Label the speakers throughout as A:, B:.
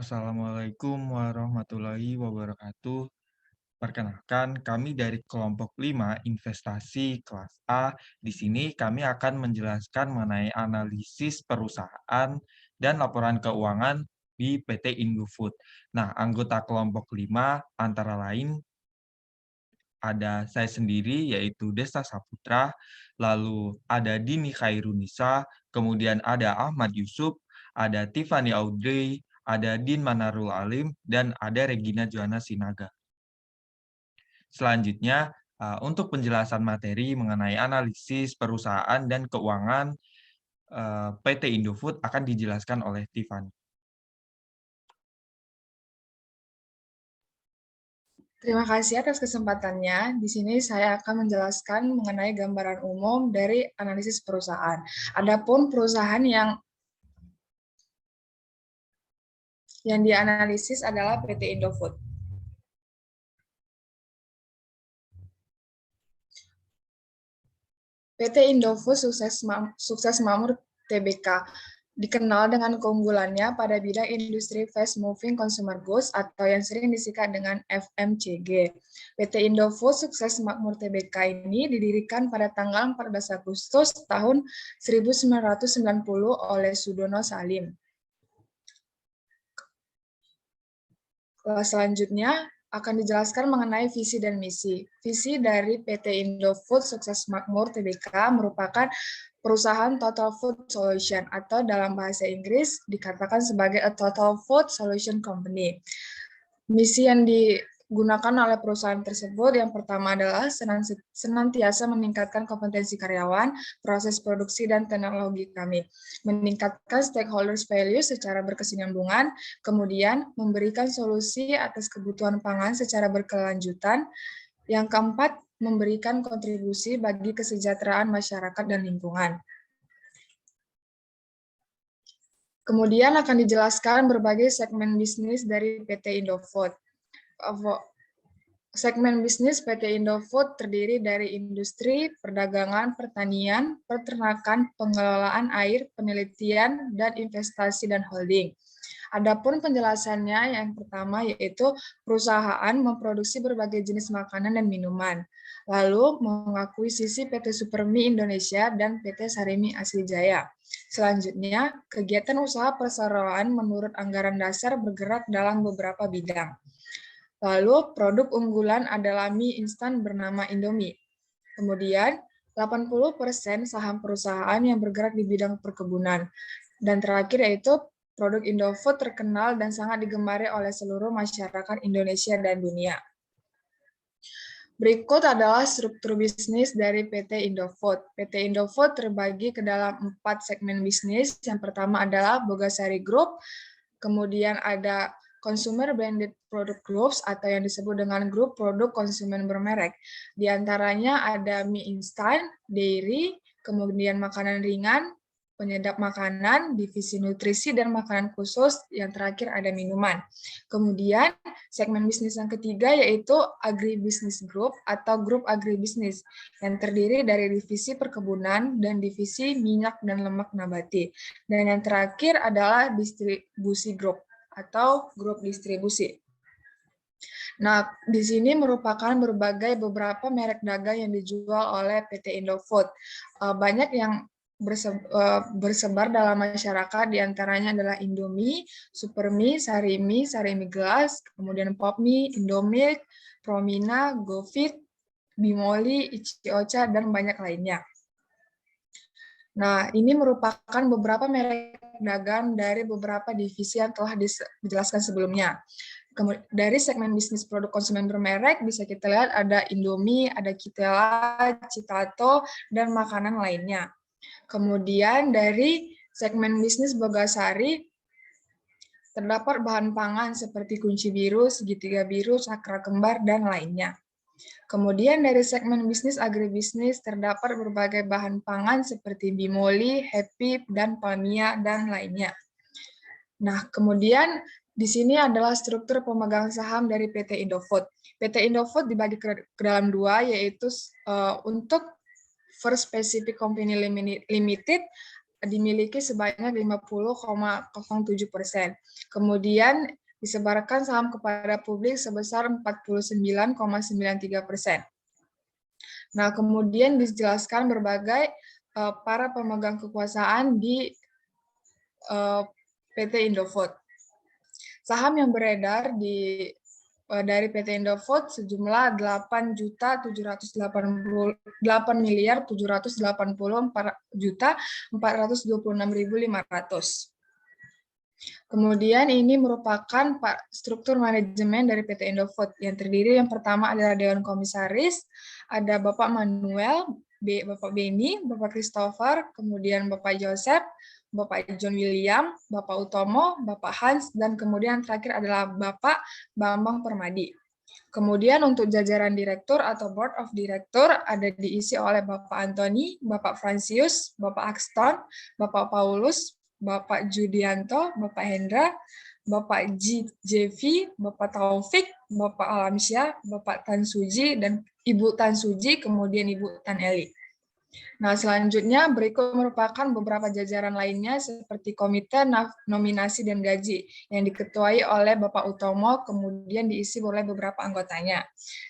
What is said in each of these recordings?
A: Assalamualaikum warahmatullahi wabarakatuh. Perkenalkan, kami dari kelompok 5 investasi kelas A. Di sini kami akan menjelaskan mengenai analisis perusahaan dan laporan keuangan di PT Indofood. Nah, anggota kelompok 5 antara lain ada saya sendiri yaitu Desta Saputra, lalu ada Dini Khairunisa, kemudian ada Ahmad Yusuf, ada Tiffany Audrey, ada Din Manarul Alim, dan ada Regina Joanna Sinaga. Selanjutnya, untuk penjelasan materi mengenai analisis perusahaan dan keuangan PT Indofood akan dijelaskan oleh Tiffany.
B: Terima kasih atas kesempatannya. Di sini saya akan menjelaskan mengenai gambaran umum dari analisis perusahaan. Adapun perusahaan yang dianalisis adalah PT Indofood. PT Indofood sukses makmur Tbk, dikenal dengan keunggulannya pada bidang industri fast moving consumer goods atau yang sering disingkat dengan FMCG. PT Indofood sukses makmur Tbk ini didirikan pada tanggal 14 Agustus tahun 1990 oleh Sudono Salim. Selanjutnya akan dijelaskan mengenai visi dan misi. Visi dari PT Indofood Sukses Makmur Tbk merupakan perusahaan Total Food Solution atau dalam bahasa Inggris dikatakan sebagai a Total Food Solution Company. Misi yang digunakan oleh perusahaan tersebut yang pertama adalah senantiasa meningkatkan kompetensi karyawan, proses produksi dan teknologi kami, meningkatkan stakeholders value secara berkesinambungan, kemudian memberikan solusi atas kebutuhan pangan secara berkelanjutan, yang keempat memberikan kontribusi bagi kesejahteraan masyarakat dan lingkungan. Kemudian akan dijelaskan berbagai segmen bisnis dari PT Indofood. Segmen bisnis PT Indofood terdiri dari industri, perdagangan, pertanian, peternakan, pengelolaan air, penelitian, dan investasi dan holding. Adapun penjelasannya yang pertama yaitu perusahaan memproduksi berbagai jenis makanan dan minuman, lalu mengakuisisi PT Supermi Indonesia dan PT Sarimi Aslijaya. Selanjutnya, kegiatan usaha perseroan menurut anggaran dasar bergerak dalam beberapa bidang. Lalu, produk unggulan adalah mie instan bernama Indomie. Kemudian, 80% saham perusahaan yang bergerak di bidang perkebunan. Dan terakhir yaitu produk Indofood terkenal dan sangat digemari oleh seluruh masyarakat Indonesia dan dunia. Berikut adalah struktur bisnis dari PT Indofood. PT Indofood terbagi ke dalam 4 segmen bisnis. Yang pertama adalah Bogasari Group, kemudian ada Consumer Branded Product Groups atau yang disebut dengan grup produk konsumen bermerek. Di antaranya ada mie instan, dairy, kemudian makanan ringan, penyedap makanan, divisi nutrisi dan makanan khusus, yang terakhir ada minuman. Kemudian segmen bisnis yang ketiga yaitu Agribusiness Group atau grup agribisnis yang terdiri dari divisi perkebunan dan divisi minyak dan lemak nabati. Dan yang terakhir adalah distribusi group atau grup distribusi. Nah, di sini merupakan beberapa merek dagang yang dijual oleh PT Indofood. Banyak yang bersebar dalam masyarakat, diantaranya adalah Indomie, Supermie, Sarimi, Sarimi Gelas, kemudian Popmie, Indomilk, Promina, GoFit, Bimoli, Ichiocha, dan banyak lainnya. Nah, ini merupakan beberapa merek dagang dari beberapa divisi yang telah dijelaskan sebelumnya. Dari segmen bisnis produk konsumen bermerek, bisa kita lihat ada Indomie, ada Kitela, Citato, dan makanan lainnya. Kemudian dari segmen bisnis Bogasari, terdapat bahan pangan seperti kunci biru, segitiga biru, cakra kembar, dan lainnya. Kemudian dari segmen bisnis agribisnis, terdapat berbagai bahan pangan seperti Bimoli, Happy, dan Palmia, dan lainnya. Nah, kemudian di sini adalah struktur pemegang saham dari PT Indofood. PT Indofood dibagi ke dalam dua, yaitu untuk First Pacific Company Limited dimiliki sebanyak 50,07%. Kemudian disebarkan saham kepada publik sebesar 49,93%. Nah, kemudian dijelaskan berbagai para pemegang kekuasaan di PT Indofood. Saham yang beredar dari PT Indofood sejumlah 8.784.426.500. Kemudian ini merupakan struktur manajemen dari PT Indofood yang terdiri yang pertama adalah Dewan Komisaris, ada Bapak Manuel, Bapak Beni, Bapak Christopher, kemudian Bapak Joseph, Bapak John William, Bapak Utomo, Bapak Hans, dan kemudian terakhir adalah Bapak Bambang Permadi. Kemudian untuk jajaran direktur atau board of director ada diisi oleh Bapak Anthony, Bapak Francius, Bapak Axton, Bapak Paulus, Bapak Judianto, Bapak Hendra, Bapak Jevi, Bapak Taufik, Bapak Alamsyah, Bapak Tan Suji, dan Ibu Tan Suji, kemudian Ibu Tan Eli. Nah, selanjutnya berikut merupakan beberapa jajaran lainnya seperti Komite Nominasi dan Gaji yang diketuai oleh Bapak Utomo, kemudian diisi oleh beberapa anggotanya.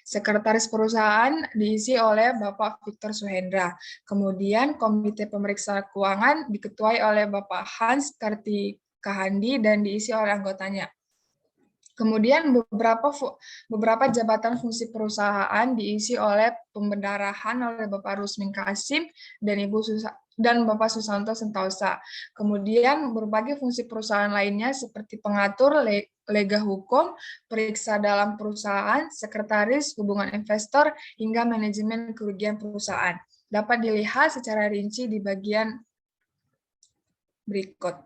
B: Sekretaris perusahaan diisi oleh Bapak Victor Suhendra. Kemudian Komite Pemeriksa Keuangan diketuai oleh Bapak Hans Kartikahandi dan diisi oleh anggotanya. Kemudian beberapa jabatan fungsi perusahaan diisi oleh pembendarahan oleh Bapak Rusmin Kasim dan Bapak Susanto Sentausa. Kemudian berbagai fungsi perusahaan lainnya seperti pengatur lega hukum, periksa dalam perusahaan, sekretaris, hubungan investor, hingga manajemen kerugian perusahaan. Dapat dilihat secara rinci di bagian berikut.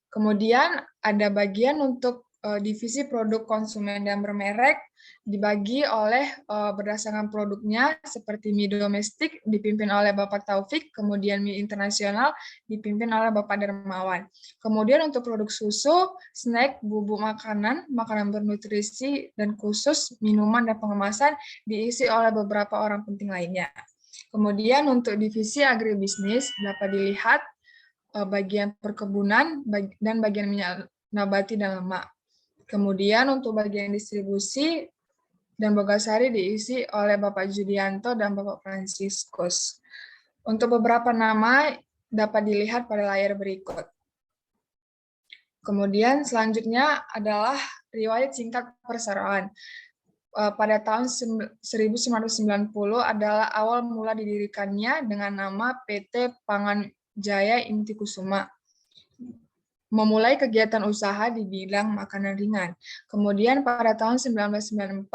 B: Kemudian ada bagian untuk divisi produk konsumen dan bermerek dibagi oleh berdasarkan produknya seperti mie domestik dipimpin oleh Bapak Taufik, kemudian mie internasional dipimpin oleh Bapak Dermawan. Kemudian untuk produk susu, snack, bubuk makanan, makanan bernutrisi dan khusus, minuman dan pengemasan diisi oleh beberapa orang penting lainnya. Kemudian untuk divisi agribisnis dapat dilihat bagian perkebunan dan bagian minyak nabati dan lemak. Kemudian untuk bagian distribusi dan Bogasari diisi oleh Bapak Judianto dan Bapak Fransiskus. Untuk beberapa nama dapat dilihat pada layar berikut. Kemudian selanjutnya adalah riwayat singkat perseroan. Pada tahun 1990 adalah awal mula didirikannya dengan nama PT Pangan Jaya Inti Kusuma. Memulai kegiatan usaha di bidang makanan ringan. Kemudian pada tahun 1994,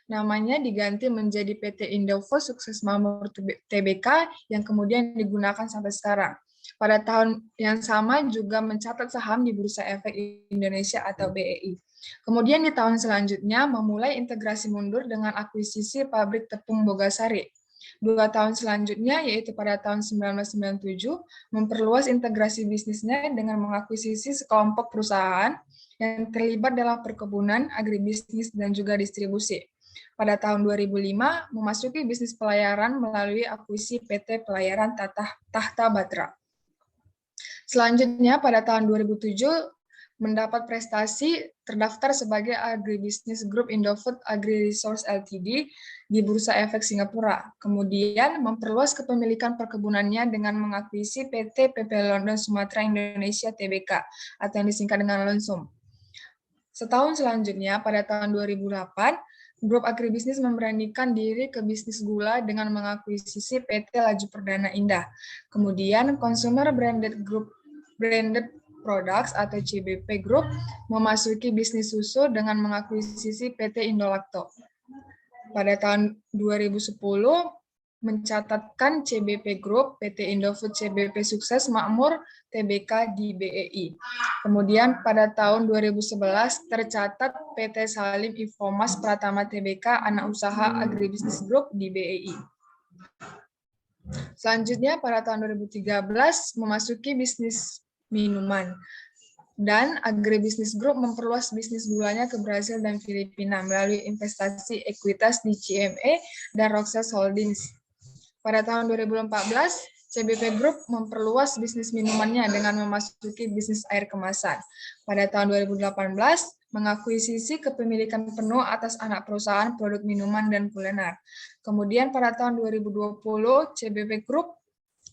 B: namanya diganti menjadi PT Indofood Sukses Makmur Tbk yang kemudian digunakan sampai sekarang. Pada tahun yang sama juga mencatat saham di Bursa Efek Indonesia atau BEI. Kemudian di tahun selanjutnya memulai integrasi mundur dengan akuisisi pabrik tepung Bogasari. 2 tahun selanjutnya, yaitu pada tahun 1997, memperluas integrasi bisnisnya dengan mengakuisisi sekelompok perusahaan yang terlibat dalam perkebunan, agribisnis, dan juga distribusi. Pada tahun 2005, memasuki bisnis pelayaran melalui akuisisi PT Pelayaran Tahta Batra. Selanjutnya, pada tahun 2007, mendapat prestasi terdaftar sebagai Agribisnis Group Indofood Agri-Resource Ltd di Bursa Efek Singapura. Kemudian memperluas kepemilikan perkebunannya dengan mengakuisisi PT PP London Sumatera Indonesia Tbk atau yang disingkat dengan Lonsum. Setahun selanjutnya, pada tahun 2008, Grup Agribisnis memberanikan diri ke bisnis gula dengan mengakuisisi PT Laju Perdana Indah. Kemudian Consumer Branded Products atau CBP Group memasuki bisnis susu dengan mengakuisisi PT Indolacto. Pada tahun 2010 mencatatkan CBP Group PT Indofood CBP Sukses Makmur Tbk di BEI. Kemudian pada tahun 2011 tercatat PT Salim Infomas Pratama Tbk Anak Usaha Agribisnis Group di BEI. Selanjutnya pada tahun 2013 memasuki bisnis minuman. Dan Agribisnis Group memperluas bisnis gulanya ke Brasil dan Filipina melalui investasi ekuitas di CME dan Roxas Holdings. Pada tahun 2014 CBP Group memperluas bisnis minumannya dengan memasuki bisnis air kemasan. Pada tahun 2018, mengakuisisi kepemilikan penuh atas anak perusahaan produk minuman dan kuliner. Kemudian pada tahun 2020, CBP Group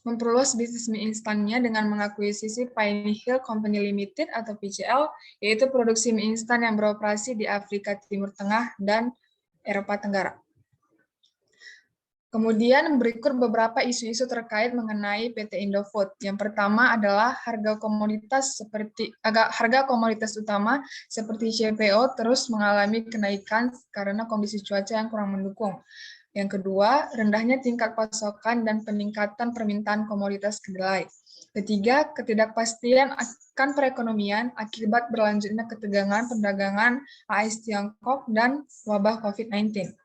B: memperluas bisnis mie instannya dengan mengakuisisi Pioneer Hill Company Limited atau PCL, yaitu produksi mie instan yang beroperasi di Afrika Timur Tengah dan Eropa Tenggara. Kemudian berikut beberapa isu-isu terkait mengenai PT Indofood. Yang pertama adalah harga komoditas utama seperti CPO terus mengalami kenaikan karena kondisi cuaca yang kurang mendukung. Yang kedua, rendahnya tingkat pasokan dan peningkatan permintaan komoditas kedelai. Ketiga, ketidakpastian akan perekonomian akibat berlanjutnya ketegangan perdagangan AS Tiongkok dan wabah COVID-19.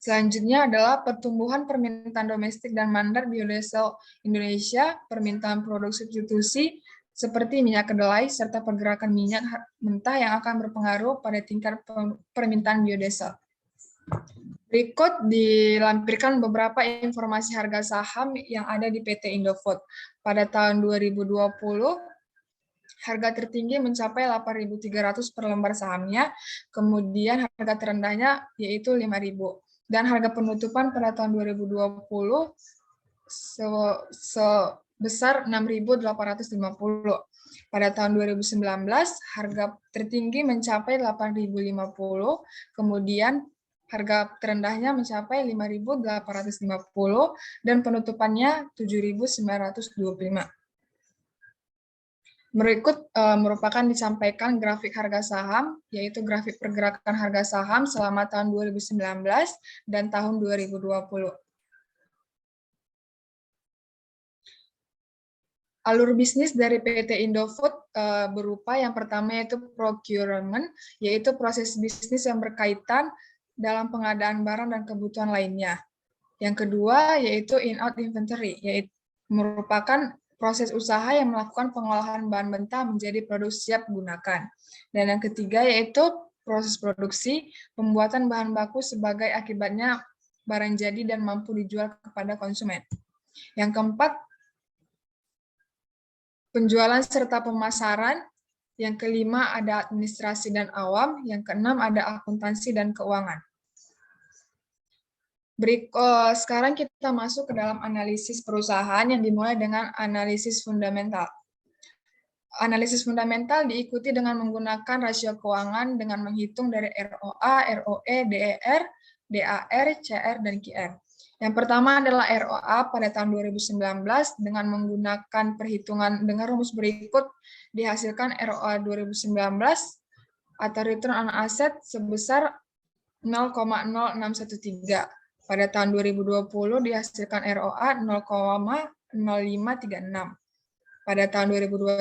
B: Selanjutnya adalah pertumbuhan permintaan domestik dan mandar biodiesel Indonesia, permintaan produk substitusi seperti minyak kedelai, serta pergerakan minyak mentah yang akan berpengaruh pada tingkat permintaan biodiesel. Berikut dilampirkan beberapa informasi harga saham yang ada di PT Indofood. Pada tahun 2020, harga tertinggi mencapai 8.300 per lembar sahamnya, kemudian harga terendahnya yaitu 5.000. Dan harga penutupan pada tahun 2020 sebesar 6.850. Pada tahun 2019, harga tertinggi mencapai 8.050, kemudian harga terendahnya mencapai 5.850 dan penutupannya 7.925. Berikut merupakan disampaikan grafik harga saham, yaitu grafik pergerakan harga saham selama tahun 2019 dan tahun 2020. Alur bisnis dari PT Indofood berupa yang pertama yaitu procurement, yaitu proses bisnis yang berkaitan dalam pengadaan barang dan kebutuhan lainnya. Yang kedua yaitu in-out inventory, yaitu merupakan proses usaha yang melakukan pengolahan bahan mentah menjadi produk siap gunakan. Dan yang ketiga yaitu proses produksi, pembuatan bahan baku sebagai akibatnya barang jadi dan mampu dijual kepada konsumen. Yang keempat, penjualan serta pemasaran. Yang kelima ada administrasi dan awam. Yang keenam ada akuntansi dan keuangan. Sekarang kita masuk ke dalam analisis perusahaan yang dimulai dengan analisis fundamental. Analisis fundamental diikuti dengan menggunakan rasio keuangan dengan menghitung dari ROA, ROE, DER, DAR, CR, dan QR. Yang pertama adalah ROA pada tahun 2019 dengan menggunakan perhitungan dengan rumus berikut dihasilkan ROA 2019 atau return on asset sebesar 0,0613. Pada tahun 2020 dihasilkan ROA 0,0536. Pada tahun 2021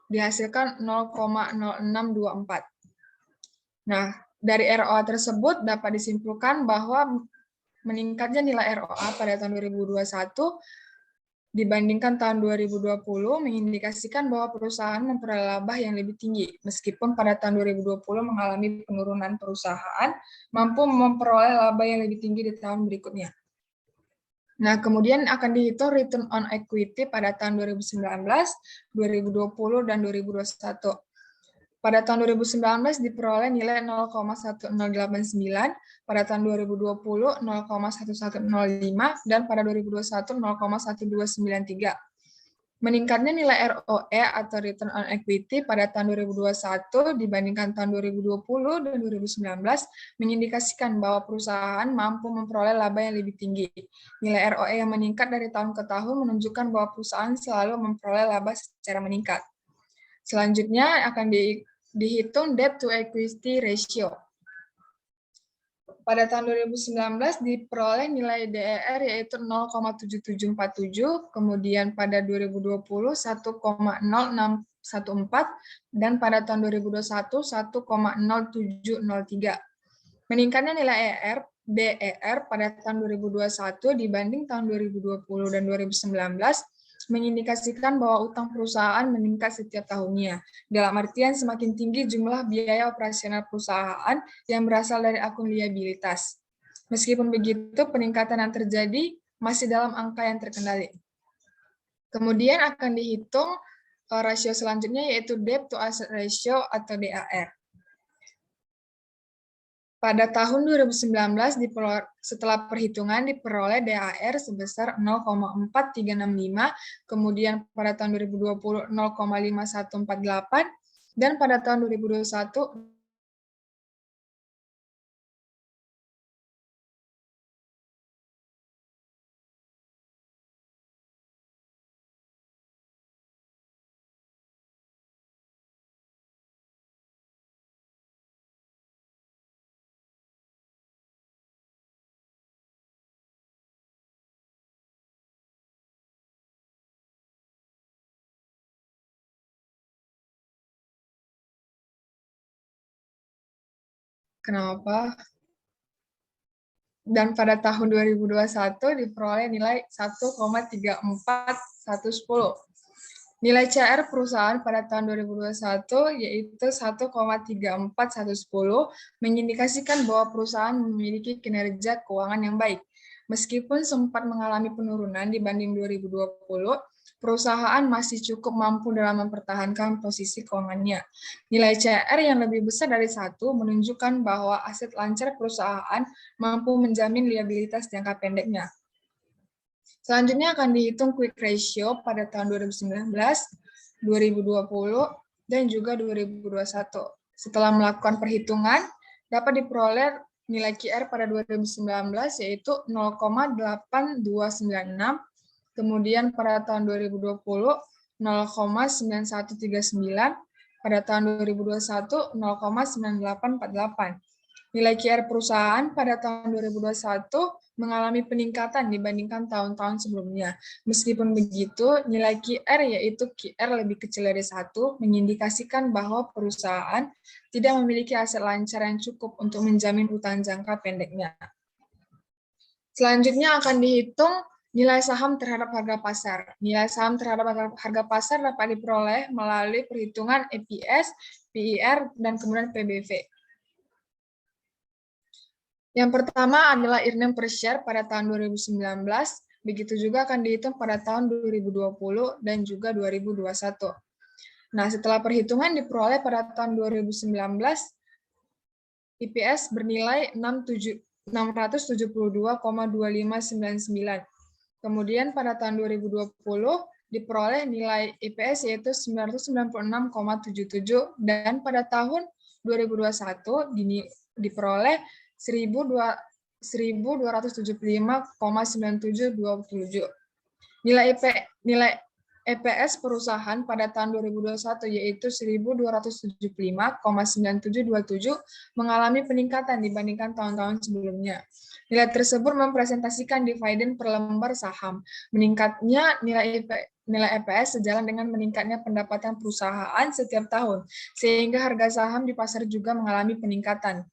B: dihasilkan 0,0624. Nah, dari ROA tersebut dapat disimpulkan bahwa meningkatnya nilai ROA pada tahun 2021 dibandingkan tahun 2020 mengindikasikan bahwa perusahaan memperoleh laba yang lebih tinggi, meskipun pada tahun 2020 mengalami penurunan perusahaan, mampu memperoleh laba yang lebih tinggi di tahun berikutnya. Nah, kemudian akan dihitung return on equity pada tahun 2019, 2020, dan 2021. Pada tahun 2019 diperoleh nilai 0,1089, pada tahun 2020 0,1105, dan pada 2021 0,1293. Meningkatnya nilai ROE atau return on equity pada tahun 2021 dibandingkan tahun 2020 dan 2019 mengindikasikan bahwa perusahaan mampu memperoleh laba yang lebih tinggi. Nilai ROE yang meningkat dari tahun ke tahun menunjukkan bahwa perusahaan selalu memperoleh laba secara meningkat. Selanjutnya akan dihitung debt to equity ratio. Pada tahun 2019 diperoleh nilai DER yaitu 0,7747, kemudian pada 2020 1,0614, dan pada tahun 2021 1,0703. Meningkatnya nilai DER pada tahun 2021 dibanding tahun 2020 dan 2019 mengindikasikan bahwa utang perusahaan meningkat setiap tahunnya. Dalam artian semakin tinggi jumlah biaya operasional perusahaan yang berasal dari akun liabilitas. Meskipun begitu, peningkatan yang terjadi masih dalam angka yang terkendali. Kemudian akan dihitung rasio selanjutnya yaitu debt to asset ratio atau DAR. Pada tahun 2019 setelah perhitungan diperoleh DAR sebesar 0,4365, kemudian pada tahun 2020 0,5148 dan pada tahun 2021 Kenapa? Dan pada tahun 2021 diperoleh nilai 1,34110. Nilai CR perusahaan pada tahun 2021 yaitu 1,34110 mengindikasikan bahwa perusahaan memiliki kinerja keuangan yang baik. Meskipun sempat mengalami penurunan dibanding 2020, perusahaan masih cukup mampu dalam mempertahankan posisi keuangannya. Nilai CR yang lebih besar dari 1 menunjukkan bahwa aset lancar perusahaan mampu menjamin liabilitas jangka pendeknya. Selanjutnya akan dihitung quick ratio pada tahun 2019, 2020, dan juga 2021. Setelah melakukan perhitungan, dapat diperoleh nilai QR pada 2019 yaitu 0,8296, kemudian pada tahun 2020 0,9139, pada tahun 2021 0,9848. Nilai QR perusahaan pada tahun 2021 mengalami peningkatan dibandingkan tahun-tahun sebelumnya. Meskipun begitu, nilai QR yaitu QR lebih kecil dari 1 mengindikasikan bahwa perusahaan tidak memiliki aset lancar yang cukup untuk menjamin utang jangka pendeknya. Selanjutnya akan dihitung nilai saham terhadap harga pasar. Nilai saham terhadap harga pasar dapat diperoleh melalui perhitungan EPS, PIR, dan kemudian PBV. Yang pertama adalah earning per share pada tahun 2019, begitu juga akan dihitung pada tahun 2020 dan juga 2021. Nah, setelah perhitungan diperoleh pada tahun 2019, EPS bernilai 672,2599. Kemudian pada tahun 2020 diperoleh nilai EPS yaitu 996,77 dan pada tahun 2021 diperoleh 1.275,9727. Nilai EPS perusahaan pada tahun 2021 yaitu 1.275,9727 mengalami peningkatan dibandingkan tahun-tahun sebelumnya. Nilai tersebut mempresentasikan dividen per lembar saham. Meningkatnya nilai EPS sejalan dengan meningkatnya pendapatan perusahaan setiap tahun, sehingga harga saham di pasar juga mengalami peningkatan.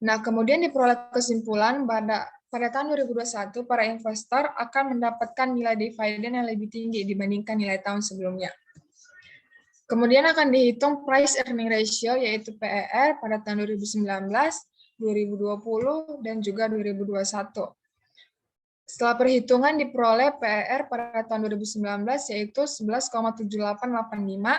B: Nah, kemudian diperoleh kesimpulan pada tahun 2021, para investor akan mendapatkan nilai dividen yang lebih tinggi dibandingkan nilai tahun sebelumnya. Kemudian akan dihitung price earning ratio, yaitu PER, pada tahun 2019, 2020, dan juga 2021. Setelah perhitungan diperoleh PER pada tahun 2019, yaitu 11,7885,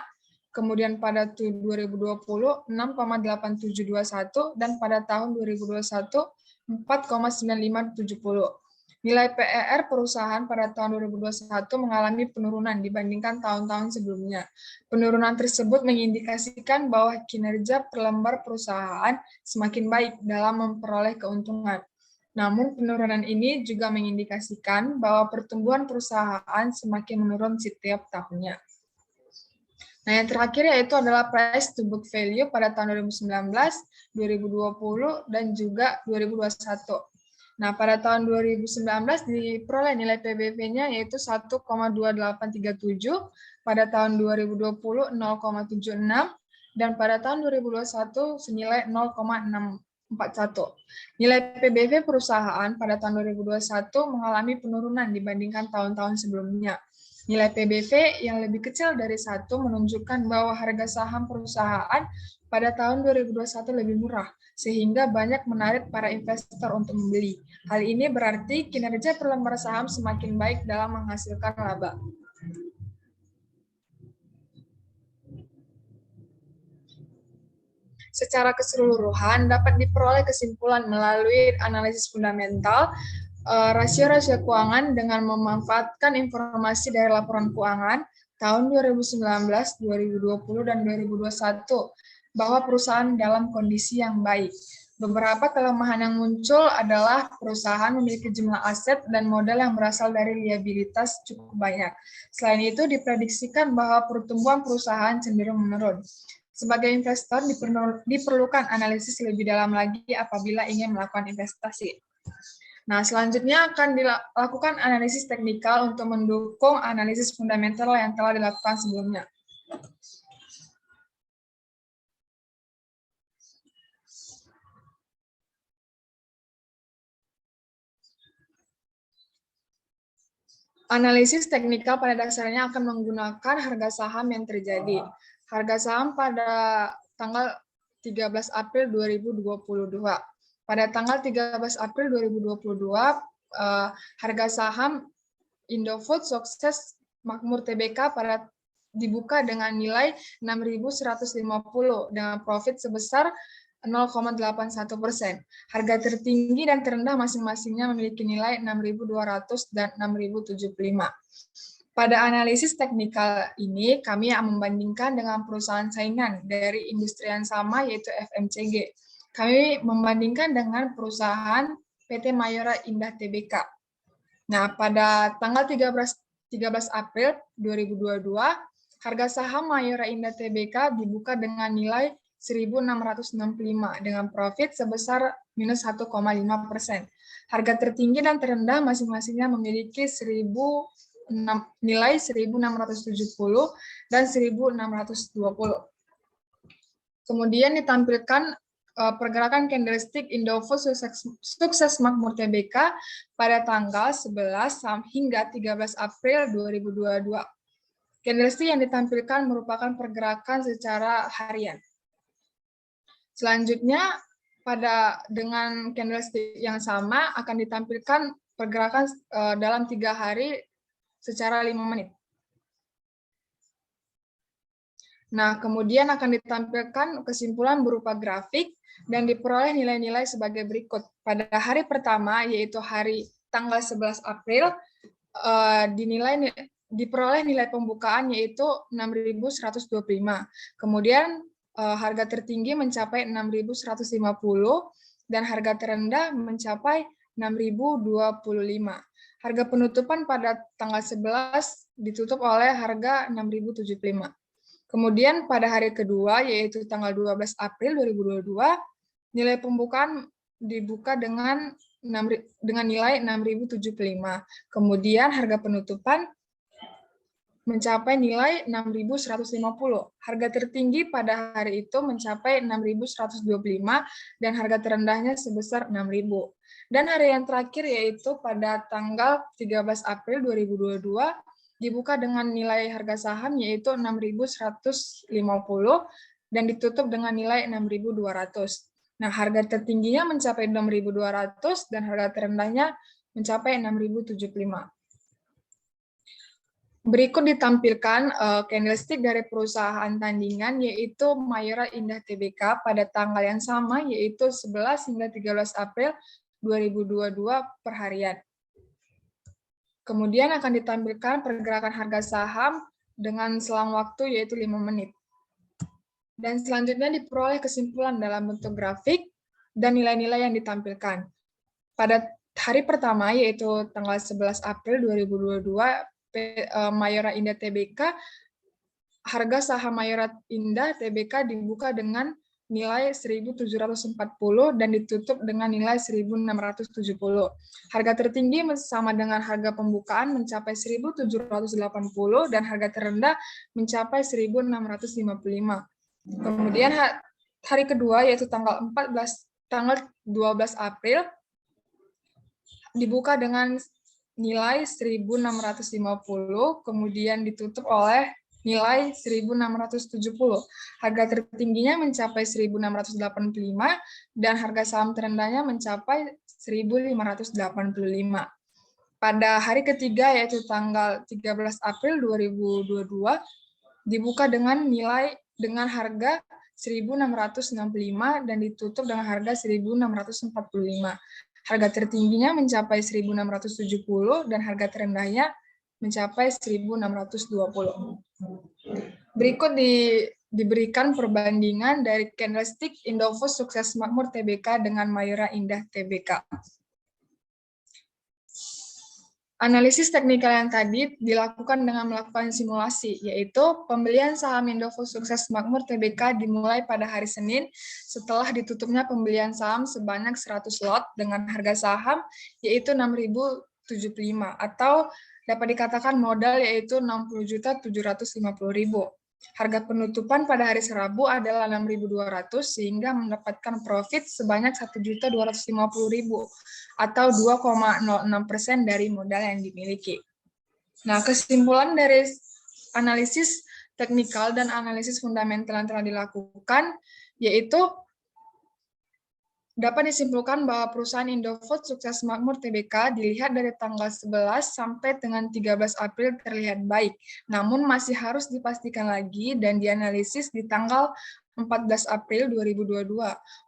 B: kemudian pada 2020 6,8721 dan pada tahun 2021 4,9570. Nilai PER perusahaan pada tahun 2021 mengalami penurunan dibandingkan tahun-tahun sebelumnya. Penurunan tersebut mengindikasikan bahwa kinerja per lembar perusahaan semakin baik dalam memperoleh keuntungan. Namun penurunan ini juga mengindikasikan bahwa pertumbuhan perusahaan semakin menurun setiap tahunnya. Nah, yang terakhir yaitu adalah price to book value pada tahun 2019, 2020, dan juga 2021. Nah, pada tahun 2019 diperoleh nilai PBV-nya yaitu 1,2837, pada tahun 2020 0,76, dan pada tahun 2021 senilai 0,641. Nilai PBV perusahaan pada tahun 2021 mengalami penurunan dibandingkan tahun-tahun sebelumnya. Nilai PBV yang lebih kecil dari 1 menunjukkan bahwa harga saham perusahaan pada tahun 2021 lebih murah, sehingga banyak menarik para investor untuk membeli. Hal ini berarti kinerja per lembar saham semakin baik dalam menghasilkan laba. Secara keseluruhan dapat diperoleh kesimpulan melalui analisis fundamental, rasio-rasio keuangan dengan memanfaatkan informasi dari laporan keuangan tahun 2019, 2020, dan 2021 bahwa perusahaan dalam kondisi yang baik. Beberapa kelemahan yang muncul adalah perusahaan memiliki jumlah aset dan modal yang berasal dari liabilitas cukup banyak. Selain itu, diprediksikan bahwa pertumbuhan perusahaan cenderung menurun. Sebagai investor, diperlukan analisis lebih dalam lagi apabila ingin melakukan investasi. Nah, selanjutnya akan dilakukan analisis teknikal untuk mendukung analisis fundamental yang telah dilakukan sebelumnya. Analisis teknikal pada dasarnya akan menggunakan harga saham yang terjadi. Harga saham pada tanggal 13 April 2022. Pada tanggal 13 April 2022, harga saham Indofood Sukses Makmur Tbk pada dibuka dengan nilai 6.150 dengan profit sebesar 0,81%. Harga tertinggi dan terendah masing-masingnya memiliki nilai 6.200 dan 6.075. Pada analisis teknikal ini, kami membandingkan dengan perusahaan saingan dari industri yang sama, yaitu FMCG. Kami membandingkan dengan perusahaan PT Mayora Indah Tbk. Nah, pada tanggal 13 April 2022, harga saham Mayora Indah Tbk dibuka dengan nilai 1.665 dengan profit sebesar minus 1,5%. Harga tertinggi dan terendah masing-masingnya memiliki nilai 1.670 dan 1.620. Kemudian ditampilkan pergerakan candlestick Indofood Sukses Makmur Tbk pada tanggal 11 hingga 13 April 2022. Candlestick yang ditampilkan merupakan pergerakan secara harian. Selanjutnya, dengan candlestick yang sama akan ditampilkan pergerakan dalam 3 hari secara 5 menit. Nah, kemudian akan ditampilkan kesimpulan berupa grafik dan diperoleh nilai-nilai sebagai berikut. Pada hari pertama, yaitu hari tanggal 11 April, diperoleh nilai pembukaan yaitu 6.125. Kemudian harga tertinggi mencapai 6.150 dan harga terendah mencapai 6.025. Harga penutupan pada tanggal 11 ditutup oleh harga 6.075. Kemudian pada hari kedua, yaitu tanggal 12 April 2022, nilai pembukaan dibuka dengan nilai 6.075. Kemudian harga penutupan mencapai nilai 6.150. Harga tertinggi pada hari itu mencapai 6.125 dan harga terendahnya sebesar 6.000. Dan hari yang terakhir yaitu pada tanggal 13 April 2022 dibuka dengan nilai harga saham yaitu 6.150 dan ditutup dengan nilai 6.200. Nah, harga tertingginya mencapai 6.200 dan harga terendahnya mencapai 6.075. Berikut ditampilkan candlestick dari perusahaan tandingan yaitu Mayora Indah Tbk pada tanggal yang sama yaitu 11 hingga 13 April 2022 per harian. Kemudian akan ditampilkan pergerakan harga saham dengan selang waktu yaitu 5 menit. Dan selanjutnya diperoleh kesimpulan dalam bentuk grafik dan nilai-nilai yang ditampilkan. Pada hari pertama yaitu tanggal 11 April 2022, Mayora Indah Tbk, harga saham Mayora Indah Tbk dibuka dengan nilai 1.740 dan ditutup dengan nilai 1.670. Harga tertinggi sama dengan harga pembukaan mencapai 1.780 dan harga terendah mencapai 1.655. Kemudian hari kedua yaitu tanggal 12 April dibuka dengan nilai 1.650, kemudian ditutup oleh nilai 1.670. Harga tertingginya mencapai 1.685 dan harga saham terendahnya mencapai 1.585. Pada hari ketiga yaitu tanggal 13 April 2022 dibuka dengan harga 1.665 dan ditutup dengan harga 1.645. Harga tertingginya mencapai 1.670 dan harga terendahnya mencapai 1.620. Berikut diberikan perbandingan dari candlestick Indofood Sukses Makmur Tbk dengan Mayora Indah Tbk. Analisis teknikal yang tadi dilakukan dengan melakukan simulasi, yaitu pembelian saham Indofood Sukses Makmur Tbk dimulai pada hari Senin setelah ditutupnya pembelian saham sebanyak 100 lot dengan harga saham yaitu 6.075 atau dapat dikatakan modal yaitu 60.750.000. Harga penutupan pada hari Rabu adalah 6.200 sehingga mendapatkan profit sebanyak 1.250.000 atau 2,06% dari modal yang dimiliki. Nah, kesimpulan dari analisis teknikal dan analisis fundamental yang telah dilakukan yaitu dapat disimpulkan bahwa perusahaan Indofood Sukses Makmur Tbk dilihat dari tanggal 11 sampai dengan 13 April terlihat baik, namun masih harus dipastikan lagi dan dianalisis di tanggal 14 April 2022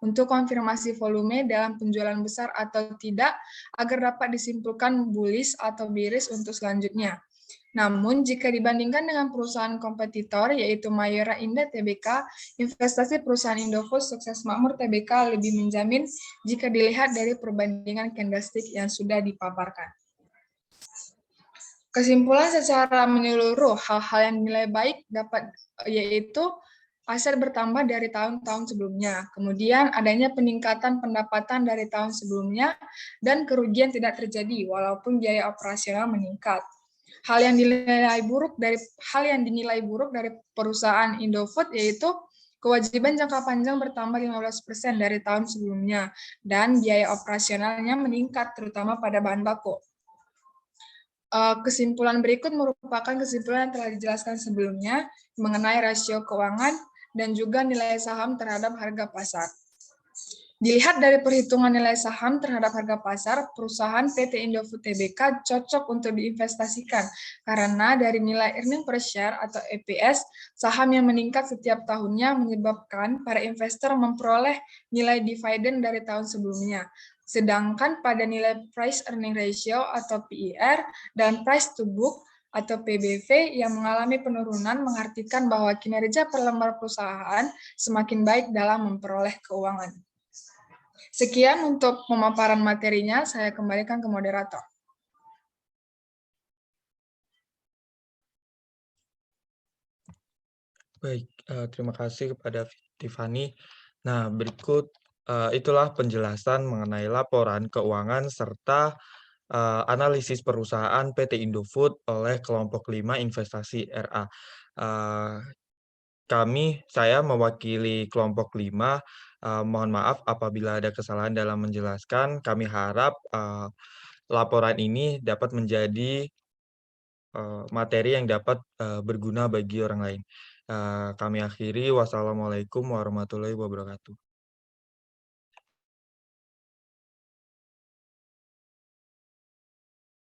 B: untuk konfirmasi volume dalam penjualan besar atau tidak agar dapat disimpulkan bullish atau bearish untuk selanjutnya. Namun, jika dibandingkan dengan perusahaan kompetitor, yaitu Mayora Indah Tbk, investasi perusahaan Indofood Sukses Makmur Tbk lebih menjamin jika dilihat dari perbandingan candlestick yang sudah dipaparkan. Kesimpulan secara menyeluruh, hal-hal yang dinilai baik yaitu aset bertambah dari tahun-tahun sebelumnya, kemudian adanya peningkatan pendapatan dari tahun sebelumnya, dan kerugian tidak terjadi walaupun biaya operasional meningkat. Hal yang dinilai buruk dari perusahaan Indofood yaitu kewajiban jangka panjang bertambah 15% dari tahun sebelumnya dan biaya operasionalnya meningkat terutama pada bahan baku. Kesimpulan berikut merupakan kesimpulan yang telah dijelaskan sebelumnya mengenai rasio keuangan dan juga nilai saham terhadap harga pasar. Dilihat dari perhitungan nilai saham terhadap harga pasar, perusahaan PT Indofood Tbk cocok untuk diinvestasikan karena dari nilai earning per share atau EPS, saham yang meningkat setiap tahunnya menyebabkan para investor memperoleh nilai dividen dari tahun sebelumnya. Sedangkan pada nilai price earning ratio atau PER dan price to book atau PBV yang mengalami penurunan mengartikan bahwa kinerja per lembar perusahaan semakin baik dalam memperoleh keuangan. Sekian untuk pemaparan materinya, saya kembalikan ke moderator.
A: Baik, terima kasih kepada Tiffany. Nah, berikut itulah penjelasan mengenai laporan keuangan serta analisis perusahaan PT Indofood oleh kelompok 5 investasi RA. Saya mewakili kelompok 5, mohon maaf apabila ada kesalahan dalam menjelaskan. Kami harap laporan ini dapat menjadi materi yang dapat berguna bagi orang lain. Kami akhiri, wassalamualaikum warahmatullahi wabarakatuh.